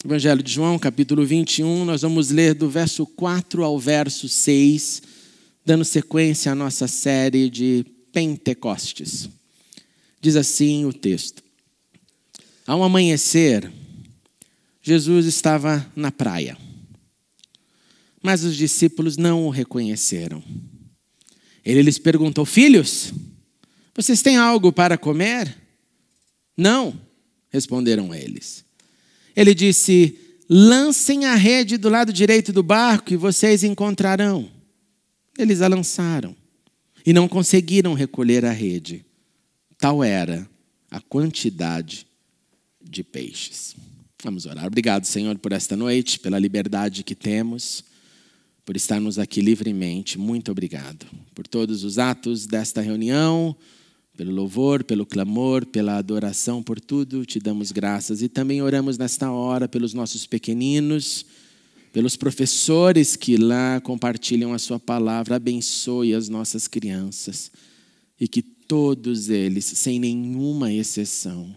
Evangelho de João, capítulo 21, nós vamos ler do verso 4 ao verso 6, dando sequência à nossa série de Pentecostes. Diz assim o texto: Ao amanhecer, Jesus estava na praia, mas os discípulos não o reconheceram. Ele lhes perguntou: Filhos, vocês têm algo para comer? Não, responderam eles. Ele disse: lancem a rede do lado direito do barco e vocês encontrarão. Eles a lançaram e não conseguiram recolher a rede. Tal era a quantidade de peixes. Vamos orar. Obrigado, Senhor, por esta noite, pela liberdade que temos, por estarmos aqui livremente. Muito obrigado por todos os atos desta reunião, pelo louvor, pelo clamor, pela adoração, por tudo te damos graças. E também oramos nesta hora pelos nossos pequeninos, pelos professores que lá compartilham a sua palavra. Abençoe as nossas crianças e que todos eles, sem nenhuma exceção,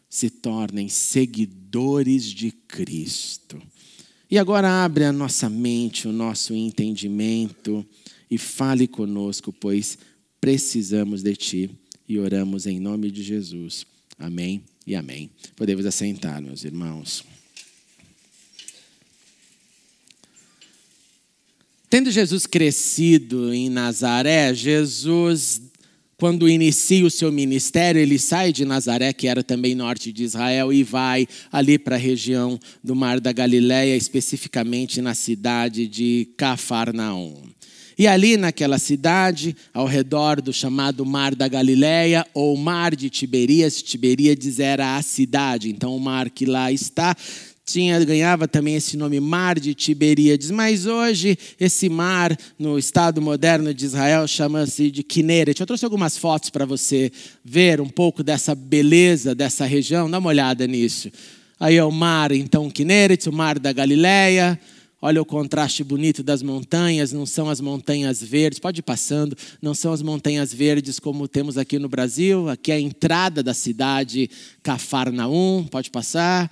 se tornem seguidores de Cristo. E agora abre a nossa mente, o nosso entendimento e fale conosco, pois precisamos de Ti. E oramos em nome de Jesus. Amém e amém. Podemos assentar, meus irmãos. Tendo Jesus crescido em Nazaré, Jesus, quando inicia o seu ministério, ele sai de Nazaré, que era também norte de Israel, e vai ali para a região do Mar da Galileia, especificamente na cidade de Cafarnaum. E ali naquela cidade, ao redor do chamado Mar da Galileia, ou Mar de Tiberíades era a cidade. Então o mar que lá está ganhava também esse nome, Mar de Tiberíades. Mas hoje esse mar, no estado moderno de Israel, chama-se de Quinéret. Eu trouxe algumas fotos para você ver um pouco dessa beleza dessa região. Dá uma olhada nisso. Aí é o mar, então, Quinéret, o Mar da Galileia. Olha o contraste bonito das montanhas, não são as montanhas verdes, pode ir passando, não são as montanhas verdes como temos aqui no Brasil. Aqui é a entrada da cidade, Cafarnaum, pode passar.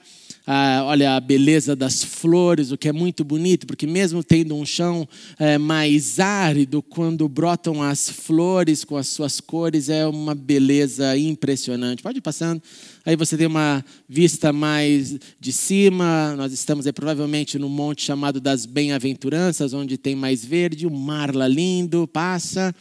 Olha a beleza das flores, o que é muito bonito, porque mesmo tendo um chão mais árido, quando brotam as flores com as suas cores, é uma beleza impressionante. Pode ir passando. Aí você tem uma vista mais de cima. Nós estamos aí provavelmente no monte chamado das Bem-aventuranças, onde tem mais verde, o mar lá lindo, passa.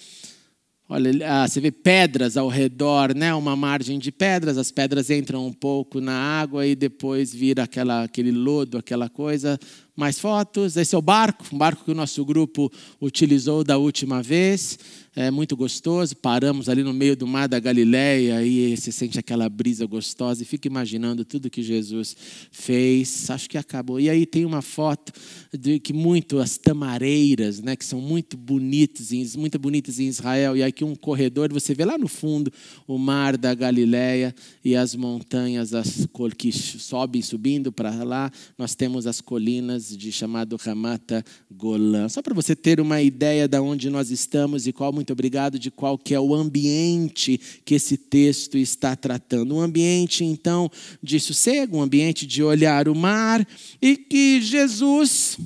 Olha, você vê pedras ao redor, né? Uma margem de pedras, as pedras entram um pouco na água e depois vira aquele lodo, aquela coisa. Mais fotos. Esse é o barco, um barco que o nosso grupo utilizou da última vez. É muito gostoso. Paramos ali no meio do Mar da Galileia e você sente aquela brisa gostosa e fica imaginando tudo que Jesus fez. Acho que acabou. E aí tem uma foto de que as tamareiras, né, que são muito bonitas em Israel. E aqui um corredor, você vê lá no fundo o Mar da Galileia e as montanhas que sobem, subindo para lá. Nós temos as colinas de chamado Ramata Golã. Só para você ter uma ideia de onde nós estamos e muito obrigado, de qual que é o ambiente que esse texto está tratando. Um ambiente, então, de sossego, um ambiente de olhar o mar, e que Jesus,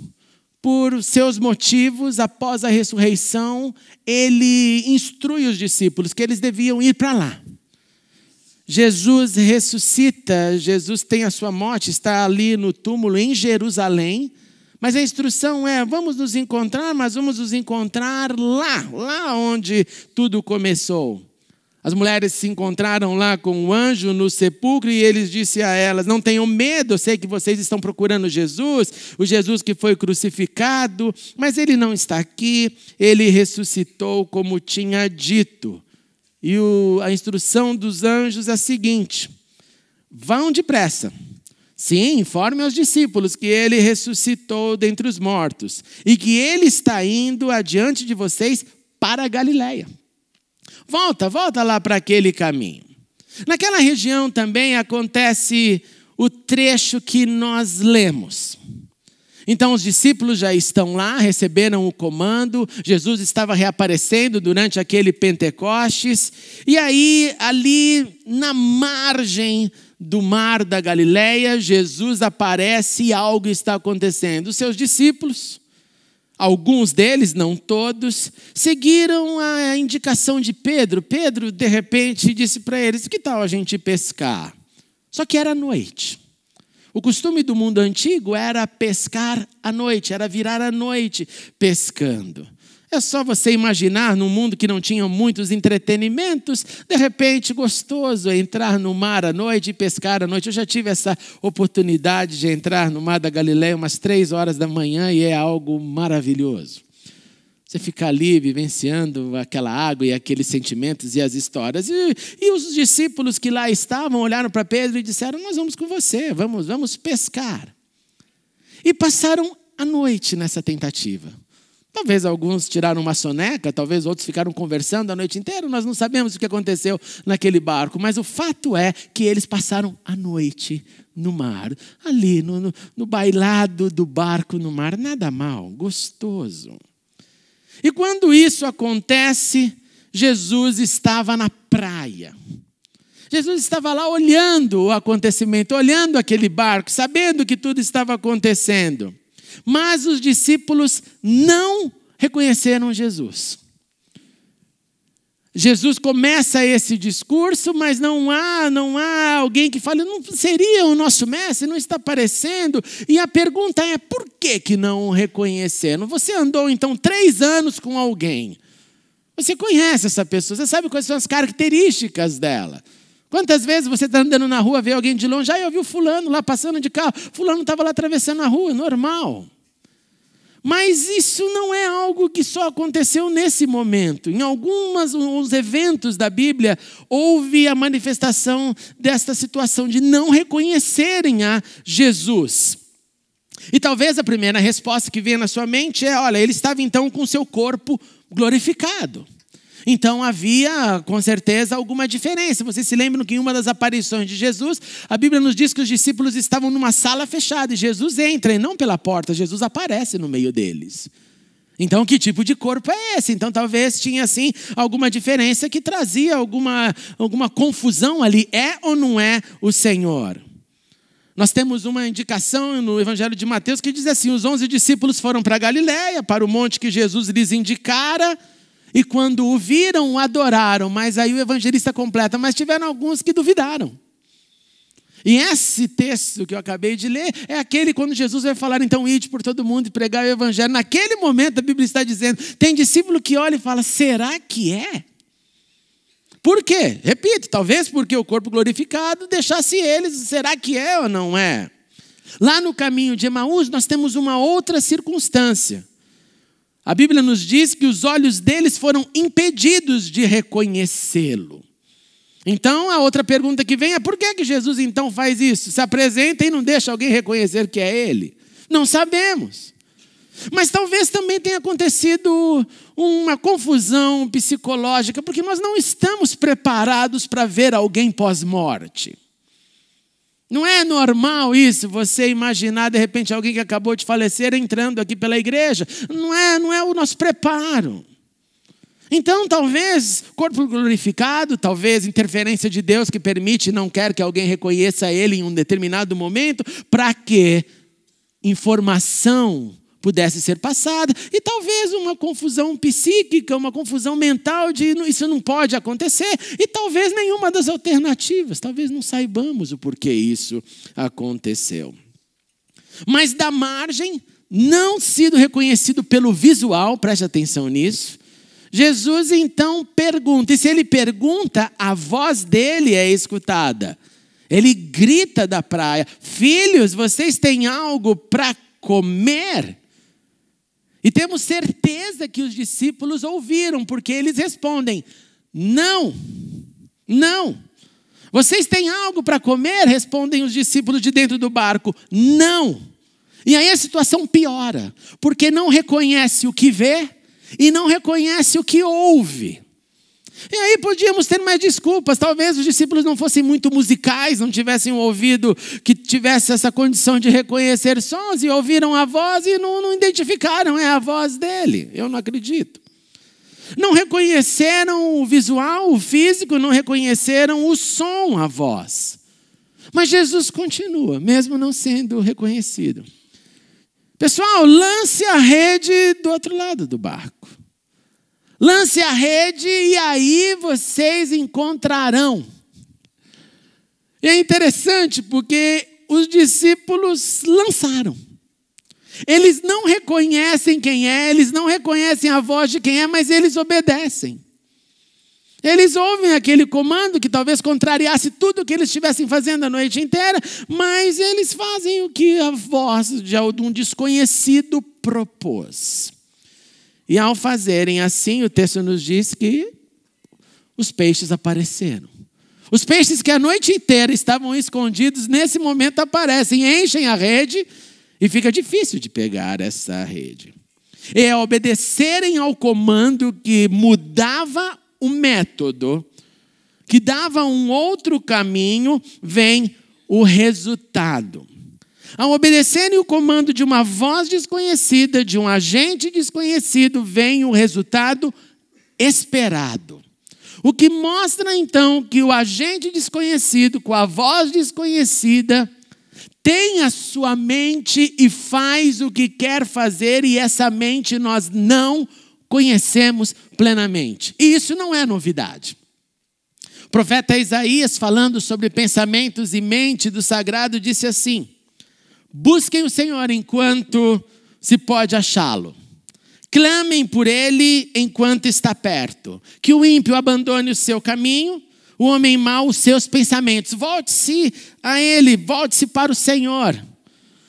por seus motivos, após a ressurreição, ele instrui os discípulos que eles deviam ir para lá. Jesus ressuscita, Jesus tem a sua morte, está ali no túmulo em Jerusalém, mas a instrução é: vamos nos encontrar, mas vamos nos encontrar lá onde tudo começou. As mulheres se encontraram lá com o anjo no sepulcro e ele disse a elas: não tenham medo, eu sei que vocês estão procurando Jesus, o Jesus que foi crucificado, mas ele não está aqui, ele ressuscitou como tinha dito. E a instrução dos anjos é a seguinte: vão depressa. Sim, informe aos discípulos que ele ressuscitou dentre os mortos e que ele está indo adiante de vocês para a Galileia. Volta lá para aquele caminho. Naquela região também acontece o trecho que nós lemos. Então os discípulos já estão lá, receberam o comando, Jesus estava reaparecendo durante aquele Pentecostes, e aí ali na margem do mar da Galileia, Jesus aparece e algo está acontecendo. Os seus discípulos, alguns deles, não todos, seguiram a indicação de Pedro. Pedro, de repente, disse para eles: que tal a gente pescar? Só que era noite. O costume do mundo antigo era pescar à noite, era virar à noite pescando. É só você imaginar, num mundo que não tinha muitos entretenimentos, de repente gostoso entrar no mar à noite e pescar à noite. Eu já tive essa oportunidade de entrar no mar da Galileia umas 3 horas da manhã e é algo maravilhoso. Você fica ali vivenciando aquela água e aqueles sentimentos e as histórias. E os discípulos que lá estavam olharam para Pedro e disseram: nós vamos com você, vamos pescar. E passaram a noite nessa tentativa. Talvez alguns tiraram uma soneca, talvez outros ficaram conversando a noite inteira. Nós não sabemos o que aconteceu naquele barco, mas o fato é que eles passaram a noite no mar, ali no bailado do barco no mar. Nada mal, gostoso. E quando isso acontece, Jesus estava na praia. Jesus estava lá olhando o acontecimento, olhando aquele barco, sabendo que tudo estava acontecendo. Mas os discípulos não reconheceram Jesus. Jesus começa esse discurso, mas não há alguém que fale: não seria o nosso mestre, não está aparecendo. E a pergunta é: por que não o reconheceram? Você andou então 3 anos com alguém. Você conhece essa pessoa, você sabe quais são as características dela. Quantas vezes você está andando na rua, vê alguém de longe: eu vi o fulano lá passando de carro, fulano estava lá atravessando a rua, normal. Mas isso não é algo que só aconteceu nesse momento. Em alguns eventos da Bíblia, houve a manifestação desta situação de não reconhecerem a Jesus. E talvez a primeira resposta que venha na sua mente é: olha, ele estava então com seu corpo glorificado. Então havia, com certeza, alguma diferença. Vocês se lembram que em uma das aparições de Jesus, a Bíblia nos diz que os discípulos estavam numa sala fechada e Jesus entra, e não pela porta, Jesus aparece no meio deles. Então, que tipo de corpo é esse? Então, talvez tinha, assim, alguma diferença que trazia alguma confusão ali. É ou não é o Senhor? Nós temos uma indicação no Evangelho de Mateus que diz assim: os 11 discípulos foram para Galileia, para o monte que Jesus lhes indicara, e quando o viram, o adoraram. Mas aí o evangelista completa: mas tiveram alguns que duvidaram. E esse texto que eu acabei de ler é aquele quando Jesus vai falar: então ide por todo mundo e pregar o evangelho. Naquele momento a Bíblia está dizendo, tem discípulo que olha e fala: será que é? Por quê? Repito, talvez porque o corpo glorificado deixasse eles: será que é ou não é? Lá no caminho de Emaús nós temos uma outra circunstância. A Bíblia nos diz que os olhos deles foram impedidos de reconhecê-lo. Então, a outra pergunta que vem é: por que Jesus então faz isso? Se apresenta e não deixa alguém reconhecer que é ele? Não sabemos. Mas talvez também tenha acontecido uma confusão psicológica, porque nós não estamos preparados para ver alguém pós-morte. Não é normal isso, você imaginar de repente alguém que acabou de falecer entrando aqui pela igreja. Não é o nosso preparo. Então, talvez corpo glorificado, talvez interferência de Deus que permite e não quer que alguém reconheça ele em um determinado momento, para que informação pudesse ser passada, e talvez uma confusão psíquica, uma confusão mental de isso não pode acontecer, e talvez nenhuma das alternativas, talvez não saibamos o porquê isso aconteceu. Mas da margem, não sido reconhecido pelo visual, preste atenção nisso, Jesus então pergunta, e se ele pergunta, a voz dele é escutada. Ele grita da praia: filhos, vocês têm algo para comer? E temos certeza que os discípulos ouviram, porque eles respondem: não, não. Vocês têm algo para comer? Respondem os discípulos de dentro do barco: não. E aí a situação piora, porque não reconhece o que vê e não reconhece o que ouve. E aí podíamos ter mais desculpas. Talvez os discípulos não fossem muito musicais, não tivessem um ouvido que tivesse essa condição de reconhecer sons, e ouviram a voz e não identificaram, é a voz dele. Eu não acredito. Não reconheceram o visual, o físico, não reconheceram o som, a voz. Mas Jesus continua, mesmo não sendo reconhecido. Pessoal, lance a rede do outro lado do barco. Lance a rede e aí vocês encontrarão. E é interessante porque os discípulos lançaram. Eles não reconhecem quem é, eles não reconhecem a voz de quem é, mas eles obedecem. Eles ouvem aquele comando que talvez contrariasse tudo o que eles estivessem fazendo a noite inteira, mas eles fazem o que a voz de um desconhecido propôs. E ao fazerem assim, o texto nos diz que os peixes apareceram. Os peixes que a noite inteira estavam escondidos, nesse momento aparecem, enchem a rede e fica difícil de pegar essa rede. E ao obedecerem ao comando que mudava o método, que dava um outro caminho, vem o resultado. Ao obedecerem o comando de uma voz desconhecida, de um agente desconhecido, vem o resultado esperado. O que mostra então que o agente desconhecido, com a voz desconhecida, tem a sua mente e faz o que quer fazer, e essa mente nós não conhecemos plenamente. E isso não é novidade. O profeta Isaías, falando sobre pensamentos e mente do sagrado, disse assim: busquem o Senhor enquanto se pode achá-lo. Clamem por ele enquanto está perto. Que o ímpio abandone o seu caminho, o homem mau os seus pensamentos. Volte-se a ele, volte-se para o Senhor,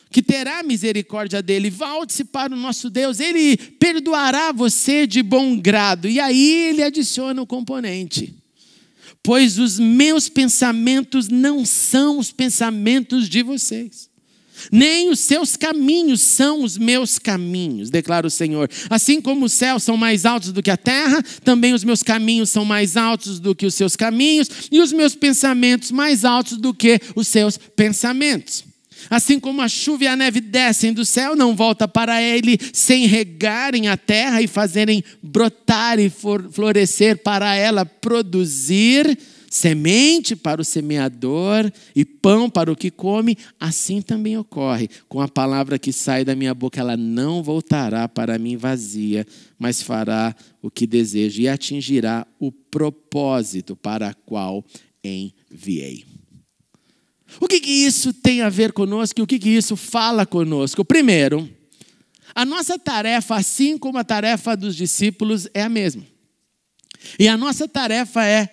que terá misericórdia dele. Volte-se para o nosso Deus, ele perdoará você de bom grado. E aí ele adiciona o componente: pois os meus pensamentos não são os pensamentos de vocês, nem os seus caminhos são os meus caminhos, declara o Senhor. Assim como os céus são mais altos do que a terra, também os meus caminhos são mais altos do que os seus caminhos, e os meus pensamentos mais altos do que os seus pensamentos. Assim como a chuva e a neve descem do céu, não volta para ele sem regarem a terra e fazerem brotar e florescer, para ela produzir semente para o semeador e pão para o que come, assim também ocorre com a palavra que sai da minha boca. Ela não voltará para mim vazia, mas fará o que deseja e atingirá o propósito para o qual enviei. O que isso tem a ver conosco e o que isso fala conosco? Primeiro, a nossa tarefa, assim como a tarefa dos discípulos, é a mesma. E a nossa tarefa é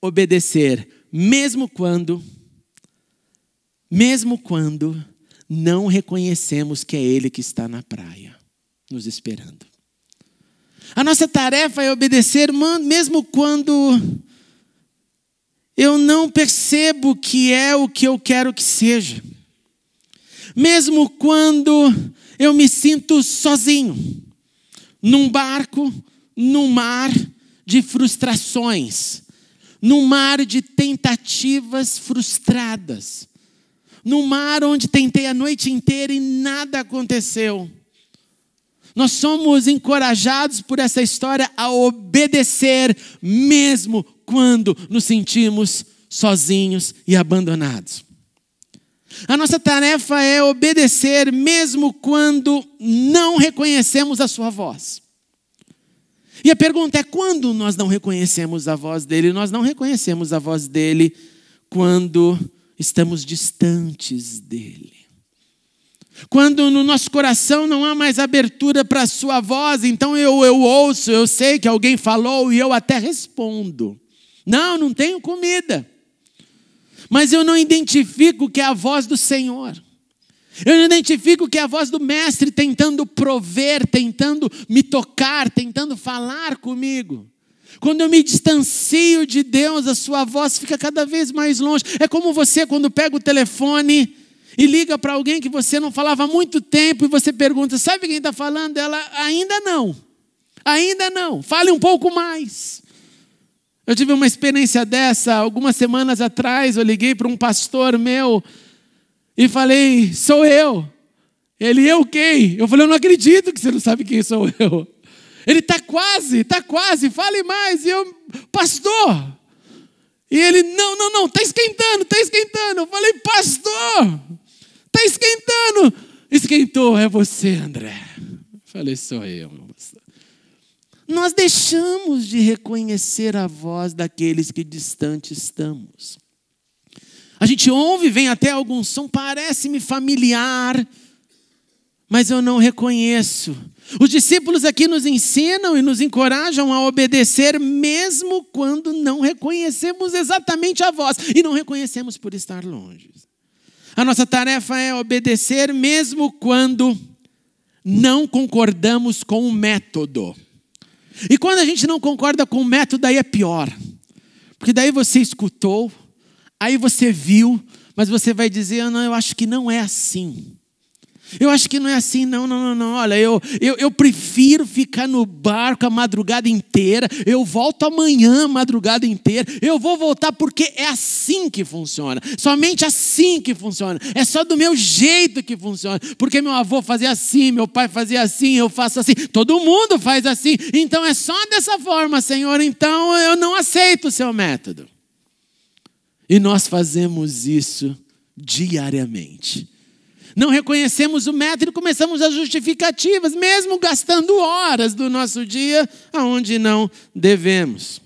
obedecer, mesmo quando não reconhecemos que é Ele que está na praia, nos esperando. A nossa tarefa é obedecer, mesmo quando eu não percebo que é o que eu quero que seja. Mesmo quando eu me sinto sozinho, num barco, num mar de frustrações, num mar de tentativas frustradas, num mar onde tentei a noite inteira e nada aconteceu. Nós somos encorajados por essa história a obedecer, mesmo quando nos sentimos sozinhos e abandonados. A nossa tarefa é obedecer, mesmo quando não reconhecemos a sua voz. E a pergunta é: quando nós não reconhecemos a voz dele? Nós não reconhecemos a voz dele quando estamos distantes dele. Quando no nosso coração não há mais abertura para a sua voz, então eu ouço, eu sei que alguém falou e eu até respondo: não tenho comida. Mas eu não identifico que é a voz do Senhor. Eu não identifico que é a voz do Mestre tentando prover, tentando me tocar, tentando falar comigo. Quando eu me distancio de Deus, a sua voz fica cada vez mais longe. É como você quando pega o telefone e liga para alguém que você não falava há muito tempo e você pergunta: sabe quem está falando? Ela: ainda não, fale um pouco mais. Eu tive uma experiência dessa algumas semanas atrás. Eu liguei para um pastor meu e falei: sou eu. Ele: eu quem? Eu falei: eu não acredito que você não sabe quem sou eu. Ele: está quase, fale mais. E eu: pastor. E ele: não, não, está esquentando, está esquentando. Eu falei, pastor, está esquentando. Esquentou, é você, André. Eu falei, sou eu, meu pastor. Nós deixamos de reconhecer a voz daqueles que distante estamos. A gente ouve, vem até algum som, parece-me familiar, mas eu não reconheço. Os discípulos aqui nos ensinam e nos encorajam a obedecer mesmo quando não reconhecemos exatamente a voz. E não reconhecemos por estar longe. A nossa tarefa é obedecer mesmo quando não concordamos com o método. E quando a gente não concorda com o método, aí é pior. Porque daí você escutou, aí você viu, mas você vai dizer, não, eu acho que não é assim. Eu acho que não é assim, não. Olha, eu prefiro ficar no barco a madrugada inteira. Eu volto amanhã a madrugada inteira. Eu vou voltar porque é assim que funciona. Somente assim que funciona. É só do meu jeito que funciona. Porque meu avô fazia assim, meu pai fazia assim, eu faço assim. Todo mundo faz assim. Então é só dessa forma, Senhor. Então eu não aceito o seu método. E nós fazemos isso diariamente. Não reconhecemos o método e começamos as justificativas, mesmo gastando horas do nosso dia aonde não devemos.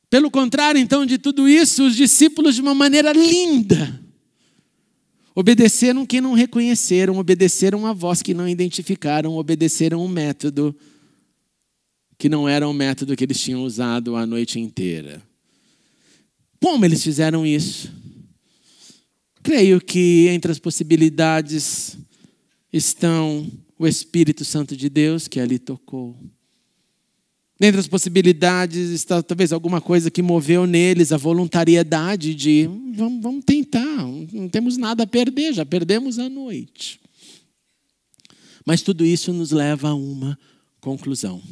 Pelo contrário, então, de tudo isso, os discípulos, de uma maneira linda, obedeceram quem não reconheceram, obedeceram a voz que não identificaram, obedeceram o método que não era o método que eles tinham usado a noite inteira. Como eles fizeram isso? Creio que entre as possibilidades estão o Espírito Santo de Deus que ali tocou. Dentre as possibilidades está talvez alguma coisa que moveu neles a voluntariedade de vamos tentar, não temos nada a perder, já perdemos a noite. Mas tudo isso nos leva a uma conclusão.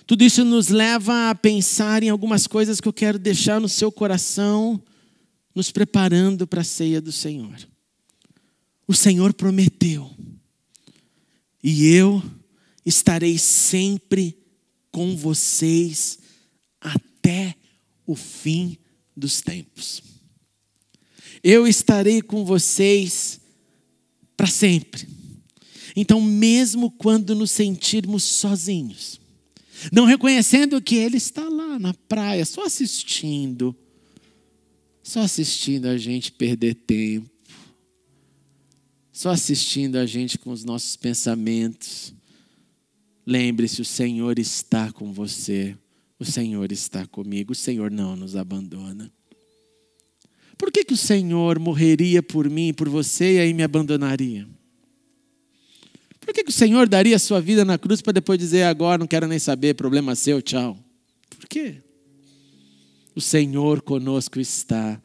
Tudo isso nos leva a pensar em algumas coisas que eu quero deixar no seu coração, nos preparando para a ceia do Senhor. O Senhor prometeu, e eu estarei sempre com vocês até o fim dos tempos. Eu estarei com vocês para sempre. Então, mesmo quando nos sentirmos sozinhos, não reconhecendo que Ele está lá na praia, só assistindo a gente perder tempo, só assistindo a gente com os nossos pensamentos. Lembre-se, o Senhor está com você, o Senhor está comigo, o Senhor não nos abandona. Por que o Senhor morreria por mim e por você e aí me abandonaria? Por que o Senhor daria a sua vida na cruz para depois dizer agora não quero nem saber, problema seu, tchau? Por quê? O Senhor conosco está,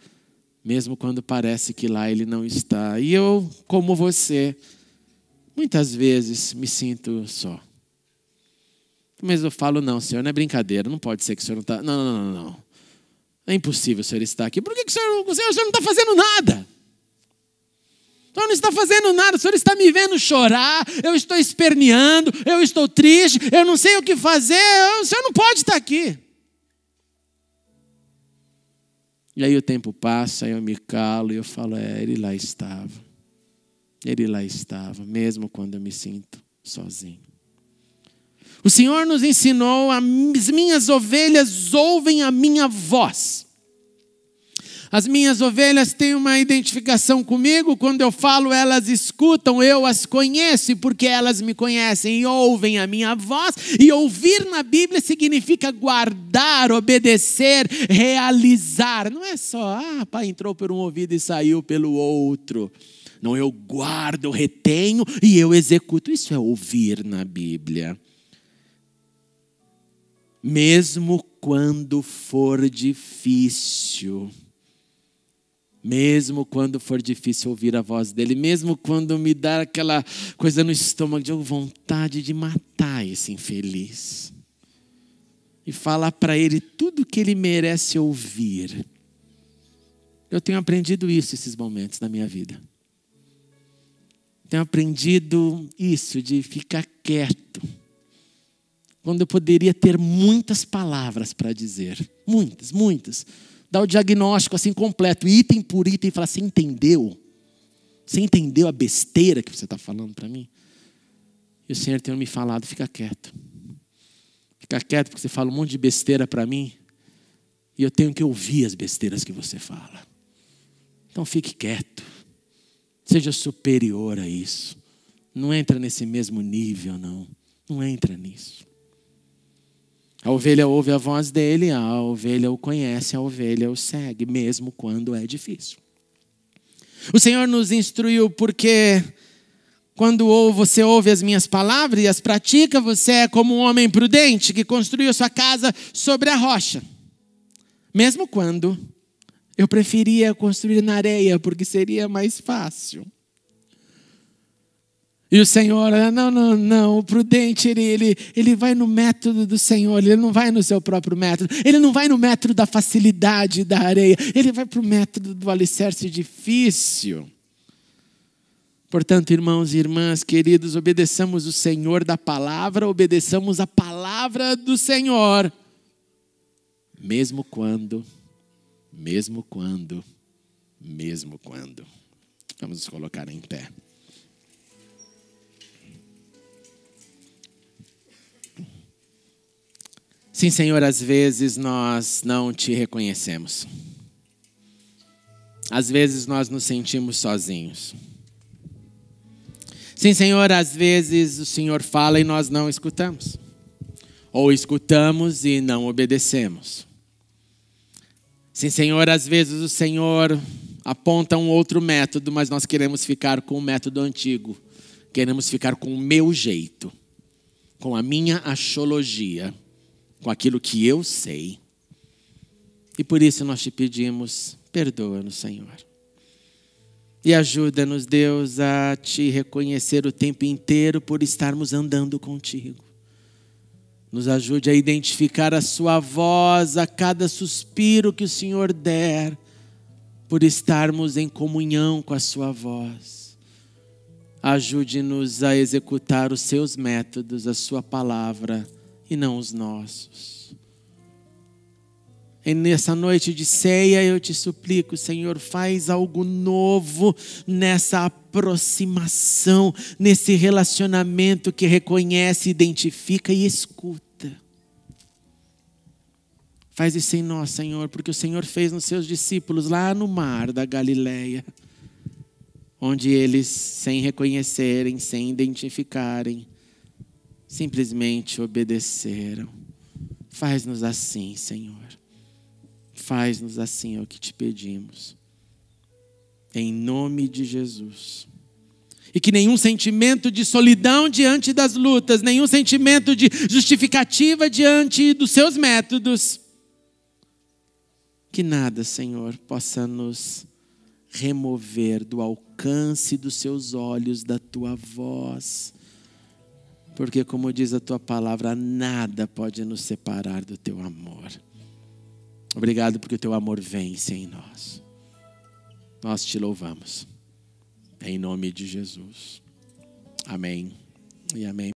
mesmo quando parece que lá Ele não está. E eu, como você, muitas vezes me sinto só. Mas eu falo, não, Senhor, não é brincadeira, não pode ser que o Senhor não está... Não. É impossível o Senhor estar aqui. Por que o Senhor não está fazendo nada? O Senhor não está fazendo nada, o Senhor está me vendo chorar, eu estou esperneando, eu estou triste, eu não sei o que fazer, o Senhor não pode estar aqui. E aí o tempo passa, eu me calo e eu falo, Ele lá estava. Ele lá estava, mesmo quando eu me sinto sozinho. O Senhor nos ensinou, as minhas ovelhas ouvem a minha voz. As minhas ovelhas têm uma identificação comigo, quando eu falo elas escutam, eu as conheço, porque elas me conhecem e ouvem a minha voz. E ouvir na Bíblia significa guardar, obedecer, realizar. Não é só, pai entrou por um ouvido e saiu pelo outro. Não, eu guardo, eu retenho e eu executo. Isso é ouvir na Bíblia. Mesmo quando for difícil. Mesmo quando for difícil ouvir a voz dele, mesmo quando me dá aquela coisa no estômago de vontade de matar esse infeliz. E falar para ele tudo que ele merece ouvir. Eu tenho aprendido isso esses momentos na minha vida. Tenho aprendido isso de ficar quieto. Quando eu poderia ter muitas palavras para dizer. Muitas. Dá o diagnóstico assim completo, item por item, e fala, você entendeu? Você entendeu a besteira que você está falando para mim? E o Senhor tem me falado, fica quieto. Fica quieto porque você fala um monte de besteira para mim e eu tenho que ouvir as besteiras que você fala. Então fique quieto. Seja superior a isso. Não entra nesse mesmo nível, não. Não entra nisso. A ovelha ouve a voz dele, a ovelha o conhece, a ovelha o segue, mesmo quando é difícil. O Senhor nos instruiu porque quando você ouve as minhas palavras e as pratica, você é como um homem prudente que construiu sua casa sobre a rocha. Mesmo quando eu preferia construir na areia, porque seria mais fácil. E o Senhor, não, o prudente, ele vai no método do Senhor, ele não vai no seu próprio método, ele não vai no método da facilidade da areia, ele vai para o método do alicerce difícil. Portanto, irmãos e irmãs, queridos, obedeçamos o Senhor da palavra, obedeçamos a palavra do Senhor, mesmo quando. Vamos nos colocar em pé. Sim, Senhor, às vezes nós não te reconhecemos. Às vezes nós nos sentimos sozinhos. Sim, Senhor, às vezes o Senhor fala e nós não escutamos. Ou escutamos e não obedecemos. Sim, Senhor, às vezes o Senhor aponta um outro método, mas nós queremos ficar com o método antigo. Queremos ficar com o meu jeito, com a minha axiologia, com aquilo que eu sei. E por isso nós te pedimos, perdoa-nos, Senhor. E ajuda-nos, Deus, a te reconhecer o tempo inteiro por estarmos andando contigo. Nos ajude a identificar a sua voz a cada suspiro que o Senhor der, por estarmos em comunhão com a sua voz. Ajude-nos a executar os seus métodos, a sua palavra e não os nossos. E nessa noite de ceia eu te suplico, Senhor, faz algo novo nessa aproximação, nesse relacionamento que reconhece, identifica e escuta. Faz isso em nós, Senhor, porque o Senhor fez nos seus discípulos lá no mar da Galileia, onde eles, sem reconhecerem, sem identificarem, simplesmente obedeceram. Faz-nos assim, Senhor. Faz-nos assim, é o que te pedimos. Em nome de Jesus. E que nenhum sentimento de solidão diante das lutas, nenhum sentimento de justificativa diante dos seus métodos, que nada, Senhor, possa nos remover do alcance dos seus olhos, da tua voz. Porque, como diz a tua palavra, nada pode nos separar do teu amor. Obrigado porque o teu amor vence em nós. Nós te louvamos. Em nome de Jesus. Amém e amém.